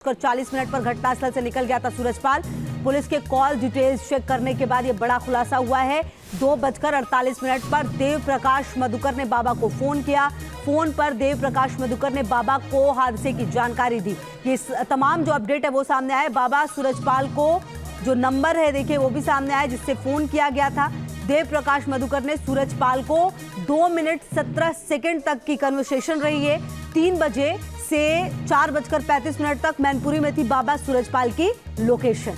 40 minute पर घटनास्थल से निकल गया था सूरजपाल। पुलिस के कॉल डिटेल्स चेक करने के बाद यह बड़ा खुलासा हुआ है। 2:48 पर देव प्रकाश मधुकर ने बाबा को फोन किया। फोन पर देव प्रकाश मधुकर ने बाबा को हादसे की जानकारी दी। ये तमाम जो अपडेट है वो सामने आया। बाबा सूरजपाल को जो नंबर है देखिए वो भी सामने आया जिससे फोन किया गया था। देव प्रकाश मधुकर ने सूरजपाल को 2 मिनट 17 सेकंड तक की कन्वर्सेशन रही है। 3 बजे से 4:35 तक मैनपुरी में थी बाबा सूरजपाल की लोकेशन।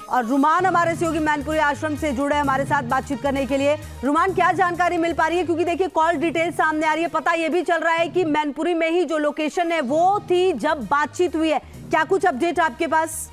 और रुमान हमारे सहयोगी मैनपुरी आश्रम से जुड़े हमारे साथ बातचीत करने के लिए। रुमान, क्या जानकारी मिल पा रही है? क्योंकि देखिए कॉल डिटेल सामने आ रही है, पता यह भी चल रहा है कि मैनपुरी में ही जो लोकेशन है वो थी जब बातचीत हुई है। क्या कुछ अपडेट आपके पास?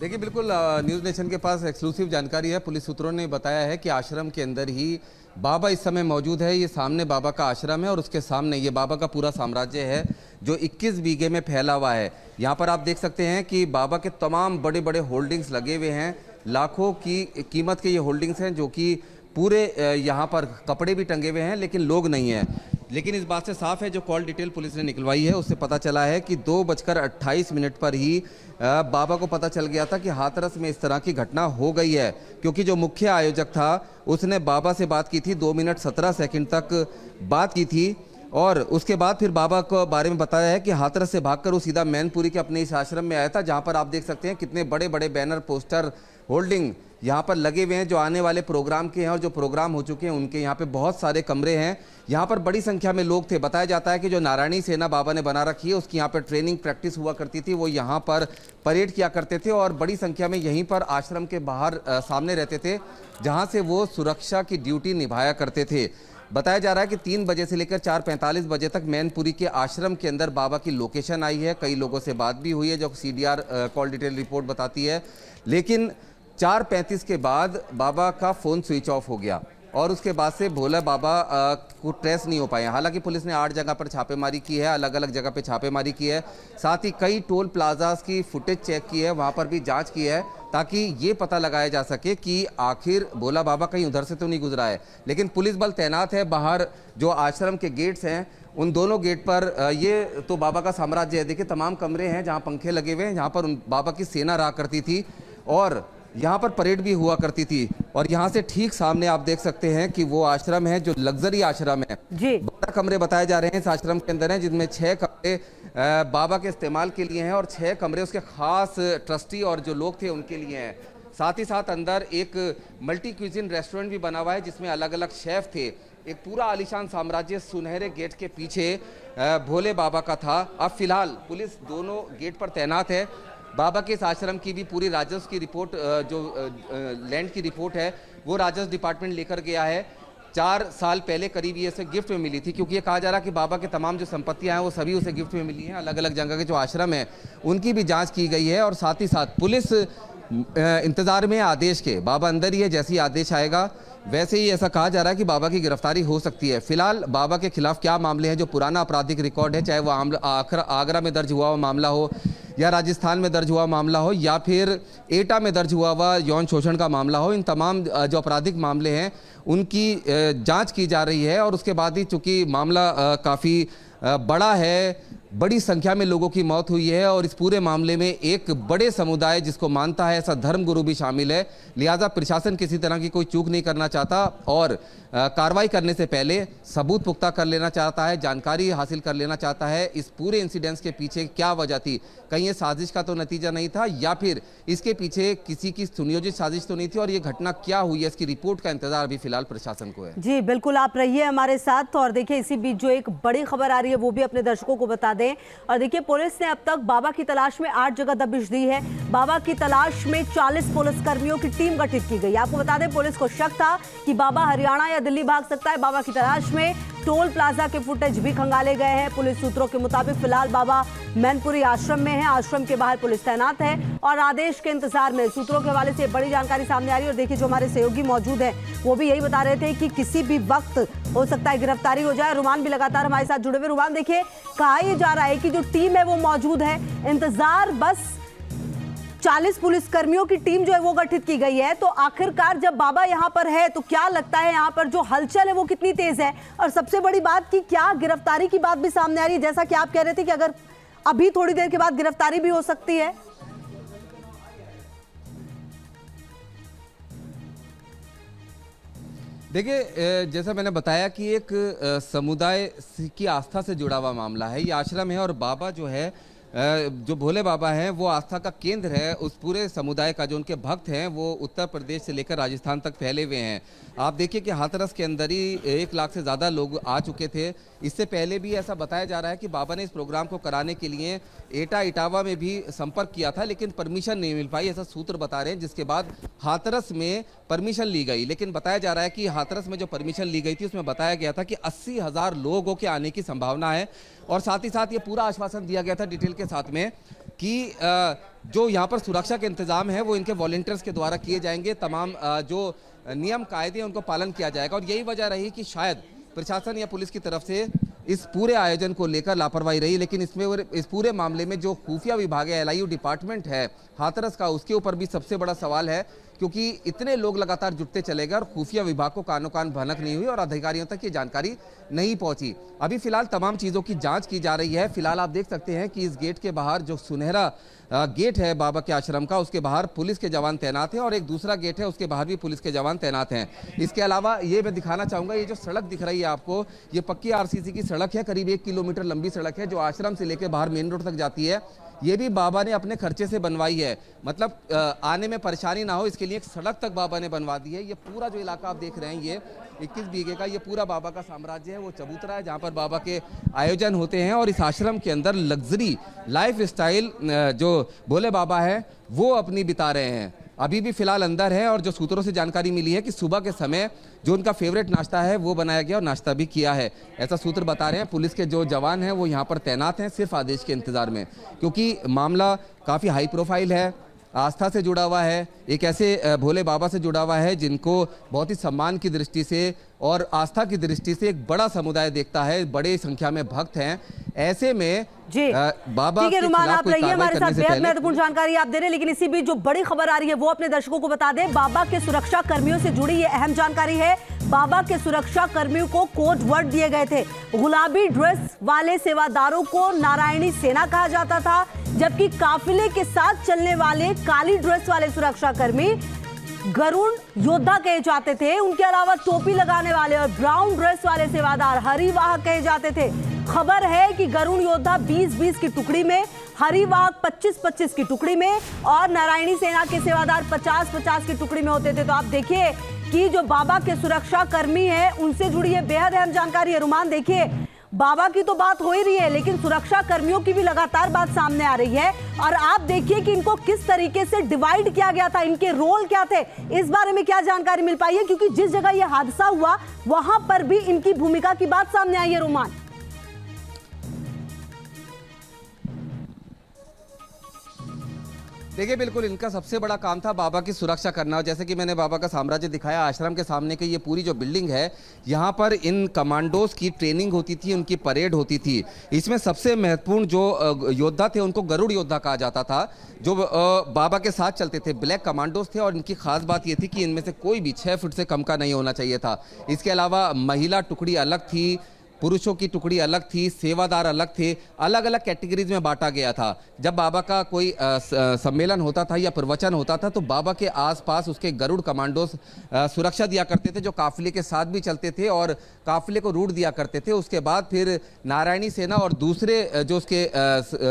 देखिए, बिल्कुल न्यूज़ नेशन के पास एक्सक्लूसिव जानकारी है। पुलिस सूत्रों ने बताया है कि आश्रम के अंदर ही बाबा इस समय मौजूद है। ये सामने बाबा का आश्रम है और उसके सामने ये बाबा का पूरा साम्राज्य है जो 21 बीघे में फैला हुआ है। यहाँ पर आप देख सकते हैं कि बाबा के तमाम बड़े बड़े होल्डिंग्स लगे हुए हैं। लाखों की कीमत के ये होल्डिंग्स हैं जो कि पूरे यहाँ पर कपड़े भी टंगे हुए हैं लेकिन लोग नहीं हैं। लेकिन इस बात से साफ है, जो कॉल डिटेल पुलिस ने निकलवाई है उससे पता चला है कि 2:28 पर ही बाबा को पता चल गया था कि हाथरस में इस तरह की घटना हो गई है। क्योंकि जो मुख्य आयोजक था उसने बाबा से बात की थी, 2 मिनट 17 सेकंड तक बात की थी और उसके बाद फिर बाबा को बारे में बताया है कि हाथरस से भागकर वो सीधा मैनपुरी के अपने इस आश्रम में आया था, जहाँ पर आप देख सकते हैं कितने बड़े बड़े बैनर, पोस्टर, होल्डिंग यहाँ पर लगे हुए हैं जो आने वाले प्रोग्राम के हैं और जो प्रोग्राम हो चुके हैं उनके। यहाँ पे बहुत सारे कमरे हैं। यहाँ पर बड़ी संख्या में लोग थे। बताया जाता है कि जो नारायणी सेना बाबा ने बना रखी है उसकी यहाँ पर ट्रेनिंग प्रैक्टिस हुआ करती थी। वो यहाँ पर परेड किया करते थे और बड़ी संख्या में यहीं पर आश्रम के बाहर सामने रहते थे, जहाँ से वो सुरक्षा की ड्यूटी निभाया करते थे। बताया जा रहा है कि 3 बजे से लेकर 4:45 बजे तक मैनपुरी के आश्रम के अंदर बाबा की लोकेशन आई है। कई लोगों से बात भी हुई है जो CDR कॉल डिटेल रिपोर्ट बताती है। लेकिन 4:35 के बाद बाबा का फ़ोन स्विच ऑफ हो गया और उसके बाद से भोला बाबा को ट्रेस नहीं हो पाए। हालांकि पुलिस ने 8 जगह पर छापेमारी की है, अलग अलग जगह पे छापेमारी की है। साथ ही कई टोल प्लाजास की फुटेज चेक की है, वहाँ पर भी जांच की है ताकि ये पता लगाया जा सके कि आखिर भोला बाबा कहीं उधर से तो नहीं गुजरा है। लेकिन पुलिस बल तैनात है। बाहर जो आश्रम के गेट्स हैं उन दोनों गेट पर ये तो बाबा का साम्राज्य है। देखिए, तमाम कमरे हैं जहाँ पंखे लगे हुए हैं, जहाँ पर बाबा की सेना रहा करती थी और यहाँ पर परेड भी हुआ करती थी। और यहाँ से ठीक सामने आप देख सकते हैं कि वो आश्रम है जो लग्जरी आश्रम है। 12 कमरे बताए जा रहे हैं इस आश्रम के अंदर हैं, जिनमें 6 कमरे बाबा के इस्तेमाल के लिए हैं और 6 कमरे उसके खास ट्रस्टी और जो लोग थे उनके लिए हैं। साथ ही साथ अंदर एक मल्टी क्यूजिन रेस्टोरेंट भी बना हुआ है जिसमें अलग अलग शेफ थे। एक पूरा आलीशान साम्राज्य सुनहरे गेट के पीछे भोले बाबा का था। अब फिलहाल पुलिस दोनों गेट पर तैनात है। बाबा के इस आश्रम की भी पूरी राजस्व की रिपोर्ट, जो लैंड की रिपोर्ट है वो राजस्व डिपार्टमेंट लेकर गया है। 4 साल पहले करीब ये उसे गिफ्ट में मिली थी, क्योंकि ये कहा जा रहा है कि बाबा के तमाम जो संपत्तियां हैं वो सभी उसे गिफ्ट में मिली हैं। अलग अलग जगह के जो आश्रम है उनकी भी जांच की गई है और साथ ही साथ पुलिस इंतजार में आदेश के। बाबा अंदर ही है, जैसे ही आदेश आएगा वैसे ही ऐसा कहा जा रहा है कि बाबा की गिरफ्तारी हो सकती है। फिलहाल बाबा के खिलाफ क्या मामले हैं, जो पुराना आपराधिक रिकॉर्ड है, चाहे वो आगरा में दर्ज हुआ मामला हो या राजस्थान में दर्ज हुआ मामला हो या फिर एटा में दर्ज हुआ यौन शोषण का मामला हो, इन तमाम जो आपराधिक मामले हैं उनकी जांच की जा रही है। और उसके बाद ही चूंकि मामला काफ़ी बड़ा है, बड़ी संख्या में लोगों की मौत हुई है और इस पूरे मामले में एक बड़े समुदाय जिसको मानता है ऐसा धर्मगुरु भी शामिल है, लिहाजा प्रशासन किसी तरह की कोई चूक नहीं करना चाहता और कार्रवाई करने से पहले सबूत पुख्ता कर लेना चाहता है, जानकारी हासिल कर लेना चाहता है इस पूरे इंसिडेंट्स के पीछे क्या वजह थी। कहीं ये साजिश का तो नतीजा नहीं था या फिर इसके पीछे किसी की सुनियोजित साजिश तो नहीं थी और ये घटना क्या हुई है इसकी रिपोर्ट का इंतजार अभी फिलहाल प्रशासन को है। जी बिल्कुल, आप रहिए हमारे साथ। और देखिए इसी बीच जो एक बड़ी खबर आ रही है वो भी अपने दर्शकों को बता दें। और देखिए, पुलिस ने अब तक बाबा की तलाश में 8 जगह दबिश दी है। बाबा की तलाश में 40 पुलिसकर्मियों की टीम गठित की गई। आपको बता दें, पुलिस को शक था कि बाबा हरियाणा या दिल्ली भाग सकता है। बाबा की तलाश में टोल प्लाजा के फुटेज भी खंगाले गए हैं। पुलिस सूत्रों के मुताबिक फिलहाल बाबा मैनपुरी आश्रम में है। आश्रम के बाहर पुलिस तैनात है और आदेश के इंतजार में। सूत्रों के हवाले से बड़ी जानकारी सामने आ रही है और देखिए जो हमारे सहयोगी मौजूद हैं वो भी यही बता रहे थे कि किसी भी वक्त हो सकता है गिरफ्तारी हो जाए। रुमान भी लगातार हमारे साथ जुड़े हुए। रुमान, देखिए कहा यह जा रहा है कि जो टीम है वो मौजूद है, इंतजार बस 40 पुलिसकर्मियों की टीम जो है वो गठित की गई है। तो आखिरकार जब बाबा यहाँ पर है तो क्या लगता है यहाँ पर जो हलचल है वो कितनी तेज है? और सबसे बड़ी बात कि क्या गिरफ्तारी की बात भी सामने आ रही है, जैसा कि आप कह रहे थे कि अगर अभी थोड़ी देर के बाद गिरफ्तारी भी हो सकती है। देखिए, जैसा मैंने बताया कि एक समुदाय की आस्था से जुड़ा हुआ मामला है। ये आश्रम है और बाबा जो है, जो भोले बाबा हैं, वो आस्था का केंद्र है उस पूरे समुदाय का। जो उनके भक्त हैं वो उत्तर प्रदेश से लेकर राजस्थान तक फैले हुए हैं। आप देखिए कि हाथरस के अंदर ही 1 लाख से ज़्यादा लोग आ चुके थे। इससे पहले भी ऐसा बताया जा रहा है कि बाबा ने इस प्रोग्राम को कराने के लिए एटा इटावा में भी संपर्क किया था, लेकिन परमिशन नहीं मिल पाई, ऐसा सूत्र बता रहे हैं। जिसके बाद हाथरस में परमिशन ली गई, लेकिन बताया जा रहा है कि हाथरस में जो परमिशन ली गई थी उसमें बताया गया था कि 80,000 लोगों के आने की संभावना है। और साथ ही साथ ये पूरा आश्वासन दिया गया था डिटेल के साथ में कि जो यहाँ पर सुरक्षा के इंतजाम है वो इनके वॉलंटियर्स के द्वारा किए जाएंगे। तमाम जो नियम कायदे उनको पालन किया जाएगा। और यही वजह रही कि शायद प्रशासन या पुलिस की तरफ से इस पूरे आयोजन को लेकर लापरवाही रही। लेकिन इसमें इस पूरे मामले में जो खुफिया विभाग है, LIU डिपार्टमेंट है हाथरस का, उसके ऊपर भी सबसे बड़ा सवाल है, क्योंकि इतने लोग लगातार जुटते चले गए और खुफिया विभाग को कानो कान भनक नहीं हुई और अधिकारियों तक ये जानकारी नहीं पहुंची। अभी फिलहाल तमाम चीज़ों की जांच की जा रही है। फिलहाल आप देख सकते हैं कि इस गेट के बाहर जो सुनहरा गेट है बाबा के आश्रम का, उसके बाहर पुलिस के जवान तैनात हैं और एक दूसरा गेट है उसके बाहर भी पुलिस के जवान तैनात हैं। इसके अलावा ये मैं दिखाना चाहूँगा, ये जो सड़क दिख रही है आपको, ये पक्की RCC की सड़क है। करीब 1 किलोमीटर लंबी सड़क है जो आश्रम से लेकर बाहर मेन रोड तक जाती है। ये भी बाबा ने अपने खर्चे से बनवाई है, मतलब आने में परेशानी ना हो इसके लिए एक सड़क तक बाबा ने बनवा दी है। ये पूरा जो इलाका आप देख रहे हैं, ये 21 बीघे का ये पूरा बाबा का साम्राज्य है। वो चबूतरा है जहाँ पर बाबा के आयोजन होते हैं और इस आश्रम के अंदर लग्जरी लाइफ स्टाइल जो भोले बाबा है वो अपनी बिता रहे हैं। अभी भी फिलहाल अंदर है और जो सूत्रों से जानकारी मिली है कि सुबह के समय जो उनका फेवरेट नाश्ता है वो बनाया गया और नाश्ता भी किया है, ऐसा सूत्र बता रहे हैं। पुलिस के जो जवान हैं वो यहाँ पर तैनात हैं सिर्फ आदेश के इंतजार में, क्योंकि मामला काफ़ी हाई प्रोफाइल है, आस्था से जुड़ा हुआ है, एक ऐसे भोले बाबा से जुड़ा हुआ है जिनको बहुत ही सम्मान की दृष्टि से और आस्था की दृष्टि से एक बड़ा समुदाय देखता है, बड़ी संख्या में भक्त हैं। ऐसे में जी बाबा के रुमान आप रहिए हमारे साथ, बेहद महत्वपूर्ण जानकारी आप दे रहे हैं। लेकिन इसी बीच जो बड़ी खबर आ रही है वो अपने दर्शकों को बता दें। बाबा के सुरक्षा कर्मियों से जुड़ी ये अहम जानकारी है। बाबा के सुरक्षा कर्मियों को कोड वर्ड दिए गए थे। गुलाबी ड्रेस वाले सेवादारों को नारायणी सेना कहा जाता था, जबकि काफिले के साथ चलने वाले काली ड्रेस वाले सुरक्षा कर्मी गरुण योद्धा कहे जाते थे। उनके अलावा टोपी लगाने वाले और ब्राउन ड्रेस वाले सेवादार हरिवाहक कहे जाते थे। खबर है कि गरुण योद्धा 20-20 की टुकड़ी में, हरिवाहक 25-25 की टुकड़ी में और नारायणी सेना के सेवादार 50-50 की टुकड़ी में होते थे। तो आप देखिए कि जो बाबा के सुरक्षा कर्मी हैं उनसे जुड़ी है बेहद अहम जानकारी है। रुमान देखिए, बाबा की तो बात हो ही रही है लेकिन सुरक्षा कर्मियों की भी लगातार बात सामने आ रही है। और आप देखिए कि इनको किस तरीके से डिवाइड किया गया था, इनके रोल क्या थे, इस बारे में क्या जानकारी मिल पाई है, क्योंकि जिस जगह यह हादसा हुआ वहां पर भी इनकी भूमिका की बात सामने आई है। रुमान देखिए, बिल्कुल इनका सबसे बड़ा काम था बाबा की सुरक्षा करना। जैसे कि मैंने बाबा का साम्राज्य दिखाया, आश्रम के सामने की ये पूरी जो बिल्डिंग है, यहाँ पर इन कमांडोज की ट्रेनिंग होती थी, उनकी परेड होती थी। इसमें सबसे महत्वपूर्ण जो योद्धा थे उनको गरुड़ योद्धा कहा जाता था, जो बाबा के साथ चलते थे, ब्लैक कमांडोज थे। और इनकी खास बात ये थी कि इनमें से कोई भी 6 फुट से कम का नहीं होना चाहिए था। इसके अलावा महिला टुकड़ी अलग थी, पुरुषों की टुकड़ी अलग थी, सेवादार अलग थे, अलग अलग कैटेगरीज में बांटा गया था। जब बाबा का कोई सम्मेलन होता था या प्रवचन होता था तो बाबा के आसपास उसके गरुड़ कमांडोस सुरक्षा दिया करते थे, जो काफिले के साथ भी चलते थे और काफिले को रूट दिया करते थे। उसके बाद फिर नारायणी सेना और दूसरे जो उसके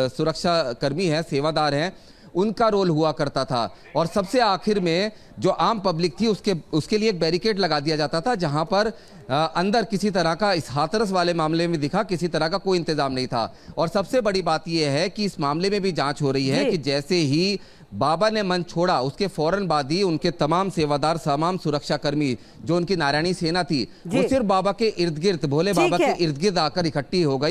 सुरक्षा कर्मी हैं, सेवादार हैं, उनका रोल हुआ करता था। और सबसे आखिर में जो आम पब्लिक थी उसके लिए एक बैरिकेड लगा दिया जाता था, जहां पर अंदर किसी तरह का, इस हाथरस वाले मामले में दिखा, किसी तरह का कोई इंतजाम नहीं था। और सबसे बड़ी बात यह है कि इस मामले में भी जांच हो रही है कि जैसे ही बाबा ने मंच छोड़ा उसके फौरन बाद ही उनके तमाम सेवादार, तमाम सुरक्षा कर्मी जो उनकी नारायणी सेना थी, वो सिर्फ बाबा के इर्द गिर्द, भोले बाबा के इर्द गिर्द आकर इकट्ठी हो गई।